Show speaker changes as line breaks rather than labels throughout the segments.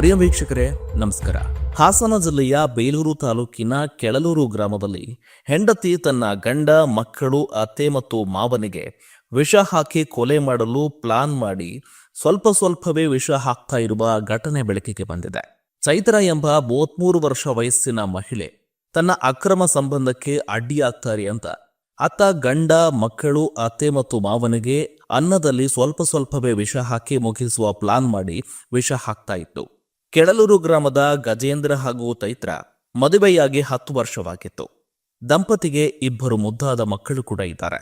ಪ್ರಿಯ ವೀಕ್ಷಕರೇ ನಮಸ್ಕಾರ. ಹಾಸನ ಜಿಲ್ಲೆಯ ಬೇಲೂರು ತಾಲೂಕಿನ ಕೆಳಲೂರು ಗ್ರಾಮದಲ್ಲಿ ಹೆಂಡತಿ ತನ್ನ ಗಂಡ, ಮಕ್ಕಳು, ಅತ್ತೆ ಮತ್ತು ಮಾವನಿಗೆ ವಿಷ ಹಾಕಿ ಕೊಲೆ ಮಾಡಲು ಪ್ಲಾನ್ ಮಾಡಿ ಸ್ವಲ್ಪವೇ ವಿಷ ಹಾಕ್ತಾ ಇರುವ ಘಟನೆ ಬೆಳಕಿಗೆ ಬಂದಿದೆ. ಚೈತ್ರ ಎಂಬ 33 ವರ್ಷ ವಯಸ್ಸಿನ ಮಹಿಳೆ ತನ್ನ ಅಕ್ರಮ ಸಂಬಂಧಕ್ಕೆ ಅಡ್ಡಿಯಾಗ್ತಾರೆ ಅಂತ ಅತ್ತ ಗಂಡ, ಮಕ್ಕಳು, ಅತ್ತೆ ಮತ್ತು ಮಾವನಿಗೆ ಅನ್ನದಲ್ಲಿ ಸ್ವಲ್ಪವೇ ವಿಷ ಹಾಕಿ ಮುಗಿಸುವ ಪ್ಲಾನ್ ಮಾಡಿ ವಿಷ ಹಾಕ್ತಾ ಇತ್ತು. ಕೆಳಲೂರು ಗ್ರಾಮದ ಗಜೇಂದ್ರ ಹಾಗೂ ಚೈತ್ರ ಮದುವೆಯಾಗಿ 10 ವರ್ಷವಾಗಿತ್ತು. ದಂಪತಿಗೆ 2 ಮುದ್ದಾದ ಮಕ್ಕಳು ಕೂಡ ಇದ್ದಾರೆ.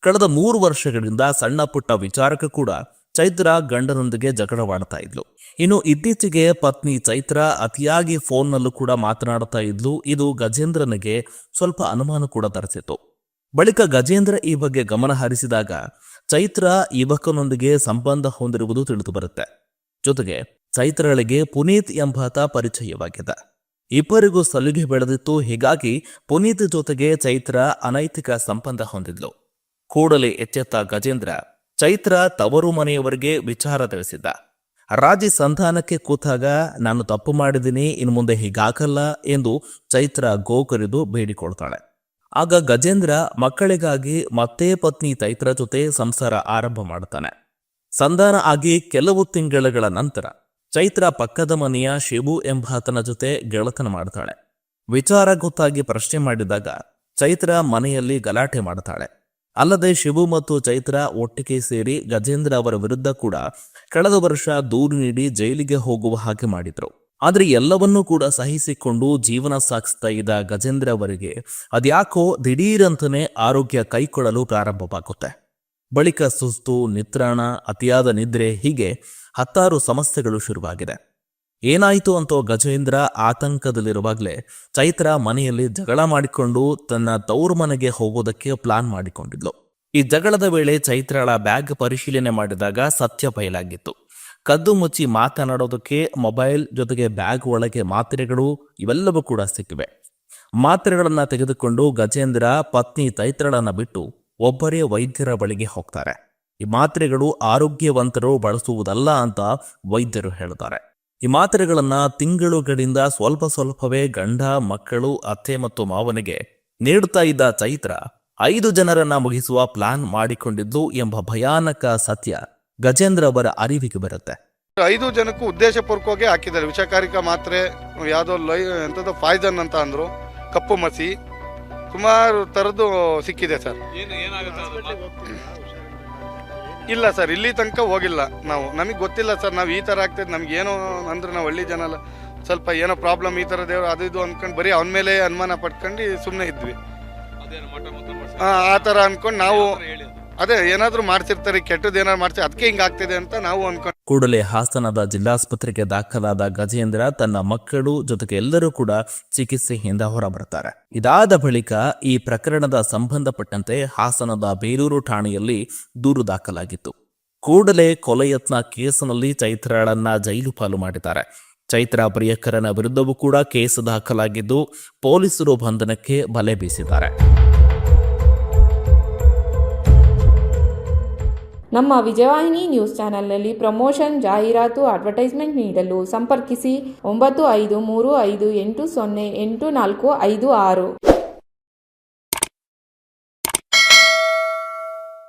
ಕಳೆದ 3 ವರ್ಷಗಳಿಂದ ಸಣ್ಣ ಪುಟ್ಟ ವಿಚಾರಕ್ಕೂ ಕೂಡ ಚೈತ್ರ ಗಂಡನೊಂದಿಗೆ ಜಗಳವಾಡ್ತಾ ಇದ್ಲು. ಇನ್ನು ಇತ್ತೀಚೆಗೆ ಪತ್ನಿ ಚೈತ್ರ ಅತಿಯಾಗಿ ಫೋನ್ನಲ್ಲೂ ಕೂಡ ಮಾತನಾಡ್ತಾ ಇದ್ಲು. ಇದು ಗಜೇಂದ್ರನಿಗೆ ಸ್ವಲ್ಪ ಅನುಮಾನ ಕೂಡ ತರಿಸಿತು. ಬಳಿಕ ಗಜೇಂದ್ರ ಈ ಬಗ್ಗೆ ಗಮನ ಹರಿಸಿದಾಗ ಚೈತ್ರ ಯುವಕನೊಂದಿಗೆ ಸಂಬಂಧ ಹೊಂದಿರುವುದು ತಿಳಿದು ಬರುತ್ತೆ. ಜೊತೆಗೆ ಚೈತ್ರಳಿಗೆ ಪುನೀತ್ ಎಂಬಾತ ಪರಿಚಯವಾಗಿದೆ. ಇಬ್ಬರಿಗೂ ಸಲುಗೆ ಬೆಳೆದಿತ್ತು. ಹೀಗಾಗಿ ಪುನೀತ್ ಜೊತೆಗೆ ಚೈತ್ರ ಅನೈತಿಕ ಸಂಬಂಧ ಹೊಂದಿದ್ಲು. ಕೂಡಲೇ ಎಚ್ಚೆತ್ತ ಗಜೇಂದ್ರ ಚೈತ್ರ ತವರು ಮನೆಯವರಿಗೆ ವಿಚಾರ ತಿಳಿಸಿದ್ದ. ರಾಜಿ ಸಂಧಾನಕ್ಕೆ ಕೂತಾಗ ನಾನು ತಪ್ಪು ಮಾಡಿದ್ದೀನಿ, ಇನ್ನು ಮುಂದೆ ಹೀಗಾಗಲ್ಲ ಎಂದು ಚೈತ್ರ ಗೋಕರಿದು ಬೇಡಿಕೊಳ್ತಾಳೆ. ಆಗ ಗಜೇಂದ್ರ ಮಕ್ಕಳಿಗಾಗಿ ಮತ್ತೆ ಪತ್ನಿ ಚೈತ್ರ ಜೊತೆ ಸಂಸಾರ ಆರಂಭ ಮಾಡ್ತಾನೆ. ಸಂಧಾನ ಆಗಿ ಕೆಲವು ತಿಂಗಳುಗಳ ನಂತರ ಚೈತ್ರ ಪಕ್ಕದ ಮನೆಯ ಶಿವು ಎಂಬಾತನ ಜೊತೆ ಗೆಳತನ ಮಾಡ್ತಾಳೆ. ವಿಚಾರ ಗೊತ್ತಾಗಿ ಪ್ರಶ್ನೆ ಮಾಡಿದಾಗ ಚೈತ್ರ ಮನೆಯಲ್ಲಿ ಗಲಾಟೆ ಮಾಡ್ತಾಳೆ. ಅಲ್ಲದೆ ಶಿವು ಮತ್ತು ಚೈತ್ರ ಒಟ್ಟಿಗೆ ಸೇರಿ ಗಜೇಂದ್ರ ಅವರ ವಿರುದ್ಧ ಕೂಡ ಕಳೆದ ವರ್ಷ ದೂರು ನೀಡಿ ಜೈಲಿಗೆ ಹೋಗುವ ಹಾಗೆ ಮಾಡಿದ್ರು. ಆದರೆ ಎಲ್ಲವನ್ನೂ ಕೂಡ ಸಹಿಸಿಕೊಂಡು ಜೀವನ ಸಾಗಿಸ್ತಾ ಇದ್ದ ಗಜೇಂದ್ರ ಅವರಿಗೆ ಅದ್ಯಾಕೋ ದಿಢೀರಂತನೇ ಆರೋಗ್ಯ ಕೈಕೊಳ್ಳಲು ಪ್ರಾರಂಭವಾಗುತ್ತೆ. ಬಳಿಕ ಸುಸ್ತು, ನಿತ್ರಾಣ, ಅತಿಯಾದ ನಿದ್ರೆ ಹೀಗೆ 10 ಸಮಸ್ಯೆಗಳು ಶುರುವಾಗಿದೆ. ಏನಾಯಿತು ಅಂತೋ ಗಜೇಂದ್ರ ಆತಂಕದಲ್ಲಿರುವಾಗಲೇ ಚೈತ್ರ ಮನೆಯಲ್ಲಿ ಜಗಳ ಮಾಡಿಕೊಂಡು ತನ್ನ ತವರು ಮನೆಗೆ ಹೋಗೋದಕ್ಕೆ ಪ್ಲಾನ್ ಮಾಡಿಕೊಂಡಿದ್ಲು. ಈ ಜಗಳದ ವೇಳೆ ಚೈತ್ರಳ ಬ್ಯಾಗ್ ಪರಿಶೀಲನೆ ಮಾಡಿದಾಗ ಸತ್ಯ ಬಯಲಾಗಿತ್ತು. ಕದ್ದು ಮುಚ್ಚಿ ಮಾತನಾಡೋದಕ್ಕೆ ಮೊಬೈಲ್ ಜೊತೆಗೆ ಬ್ಯಾಗ್ ಒಳಗೆ ಮಾತ್ರೆಗಳು ಇವೆಲ್ಲವೂ ಕೂಡ ಸಿಕ್ಕಿವೆ. ಮಾತ್ರೆಗಳನ್ನ ತೆಗೆದುಕೊಂಡು ಗಜೇಂದ್ರ ಪತ್ನಿ ಚೈತ್ರಳನ್ನ ಬಿಟ್ಟು ಒಬ್ಬರೇ ವೈದ್ಯರ ಬಳಿಗೆ ಹೋಗ್ತಾರೆ. ಈ ಮಾತ್ರೆಗಳು ಆರೋಗ್ಯವಂತರು ಬಳಸುವುದಲ್ಲ ಅಂತ ವೈದ್ಯರು ಹೇಳ್ತಾರೆ. ಈ ಮಾತ್ರೆಗಳನ್ನ ತಿಂಗಳುಗಳಿಂದ ಸ್ವಲ್ಪವೇ ಗಂಡ, ಮಕ್ಕಳು, ಅತ್ತೆ ಮತ್ತು ಮಾವನಿಗೆ ನೀಡುತ್ತಾ ಇದ್ದ ಚೈತ್ರ 5 ಜನರನ್ನ ಮುಗಿಸುವ ಪ್ಲಾನ್ ಮಾಡಿಕೊಂಡಿದ್ದು ಎಂಬ ಭಯಾನಕ ಸತ್ಯ ಗಜೇಂದ್ರ ಅವರ ಅರಿವಿಗೆ ಬರುತ್ತೆ.
5 ಜನಕ್ಕೂ ಉದ್ದೇಶಪೂರ್ವಕವಾಗಿ ಹಾಕಿದ್ದಾರೆ. ವಿಷಕಾರಿಕ ಮಾತ್ರೆ, ಯಾವುದೋ ಎಂಥದ್ದು ಪಾಯ್ಸನ್ ಅಂತ ಅಂದ್ರು, ಕಪ್ಪು ಮಸಿ, ಸುಮಾರು ಥರದ್ದು ಸಿಕ್ಕಿದೆ ಸರ್. ಇಲ್ಲ ಸರ್, ಇಲ್ಲಿ ತನಕ ಹೋಗಿಲ್ಲ ನಾವು. ನಮಗೆ ಗೊತ್ತಿಲ್ಲ ಸರ್, ನಾವು ಈ ಥರ ಆಗ್ತದೆ ನಮ್ಗೆ ಏನೋ ಅಂದ್ರೆ ನಾವು ಹಳ್ಳಿ ಜನ ಅಲ್ಲ, ಸ್ವಲ್ಪ ಏನೋ ಪ್ರಾಬ್ಲಮ್ ಈ ಥರ ದೇವ್ರು ಅದು ಇದು ಅಂದ್ಕೊಂಡು ಬರೀ ಅವನ ಮೇಲೆ ಅನುಮಾನ ಪಟ್ಕೊಂಡು ಸುಮ್ಮನೆ ಇದ್ವಿ. ಆ ಥರ ಅಂದ್ಕೊಂಡು ನಾವು ಅದೇ ಏನಾದರೂ ಮಾಡ್ತಿರ್ತಾರೆ, ಕೆಟ್ಟದ್ದು ಏನಾದ್ರು ಮಾಡ್ತೀವಿ, ಅದಕ್ಕೆ ಹಿಂಗೆ ಆಗ್ತಿದೆ ಅಂತ ನಾವು ಅನ್ಕೊಂಡು
ಕೂಡಲೇ ಹಾಸನದ ಜಿಲ್ಲಾಸ್ಪತ್ರೆಗೆ ದಾಖಲಾದ ಗಜೇಂದ್ರ ತನ್ನ ಮಕ್ಕಳು ಜೊತೆಗೆ ಎಲ್ಲರೂ ಕೂಡ ಚಿಕಿತ್ಸೆಯಿಂದ ಹೊರಬರ್ತಾರೆ. ಇದಾದ ಬಳಿಕ ಈ ಪ್ರಕರಣದ ಸಂಬಂಧಪಟ್ಟಂತೆ ಹಾಸನದ ಬೇಲೂರು ಠಾಣೆಯಲ್ಲಿ ದೂರು ದಾಖಲಾಗಿತ್ತು. ಕೂಡಲೇ ಕೊಲೆ ಯತ್ನ ಕೇಸಿನಲ್ಲಿ ಚೈತ್ರಳನ್ನ ಜೈಲು ಪಾಲು ಮಾಡಿದ್ದಾರೆ. ಚೈತ್ರ ಪ್ರಿಯಕರನ ವಿರುದ್ಧವೂ ಕೂಡ ಕೇಸ್ ದಾಖಲಾಗಿದ್ದು ಪೊಲೀಸರು ಬಂಧನಕ್ಕೆ ಬಲೆ ಬೀಸಿದ್ದಾರೆ.
ನಮ್ಮ ವಿಜಯವಾಹಿನಿ ನ್ಯೂಸ್ ಚಾನೆಲ್ನಲ್ಲಿ ಪ್ರಮೋಷನ್, ಜಾಹೀರಾತು, ಅಡ್ವರ್ಟೈಸ್ಮೆಂಟ್ ನೀಡಲು ಸಂಪರ್ಕಿಸಿ 9535808456.